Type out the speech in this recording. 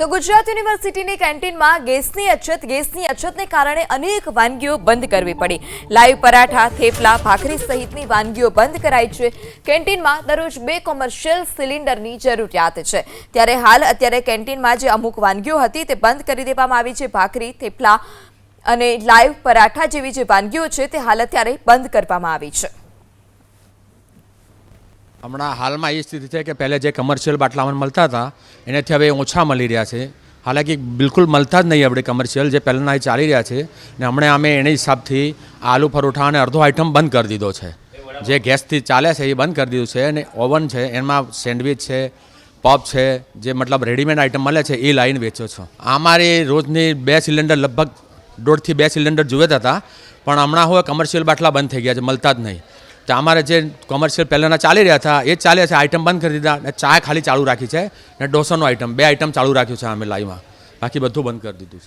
તો ગુજરાત યુનિવર્સિટીની કેન્ટીનમાં ગેસની અછતને કારણે અનેક વાનગીઓ બંધ કરવી પડી। લાઈવ પરાઠા, થેપલા, ભાખરી સહિતની વાનગીઓ બંધ કરાઈ છે। કેન્ટીનમાં દરરોજ 2 કોમર્શિયલ સિલિન્ડરની જરૂરિયાત છે, ત્યારે અત્યારે કેન્ટીનમાં જે અમુક વાનગીઓ હતી તે બંધ કરી દેવામાં આવી છે। ભાખરી, થેપલા અને લાઈવ પરાઠા જેવી જે વાનગીઓ છે તે અત્યારે બંધ કરવામાં આવી છે। હમણાં હાલમાં એ સ્થિતિ છે કે પહેલે જે કમર્શિયલ બાટલા અમને મળતા હતા એનાથી હવે ઓછા મળી રહ્યા છે। હાલાકી બિલકુલ મળતા જ નહીં આપણે કમર્શિયલ જે પહેલાંના એ ચાલી રહ્યા છે ને હમણાં અમે એના હિસાબથી આલુ પરોઠા અને અડધો આઈટમ બંધ કરી દીધો છે। જે ગેસથી ચાલે છે એ બંધ કરી દીધું છે અને ઓવન છે, એમાં સેન્ડવિચ છે, પપ છે, જે મતલબ રેડીમેડ આઈટમ મળે છે એ લાઈન વેચો છો। અમારે રોજની 2 સિલિન્ડર લગભગ 1.5 થી 2 સિલિન્ડર જોઈતા હતા, પણ હમણાં હવે કમર્શિયલ બાટલા બંધ થઈ ગયા છે, મળતા જ નહીં। તો અમારે જે કોમર્શિયલ પહેલાંના ચાલી રહ્યા હતા એ જ ચાલે છે, આઈટમ બંધ કરી દીધા અને ચા ખાલી ચાલુ રાખી છે ને ઢોસાનો આઈટમ 2 આઈટમ ચાલુ રાખ્યું છે અમે લાઈવમાં, બાકી બધું બંધ કરી દીધું છે।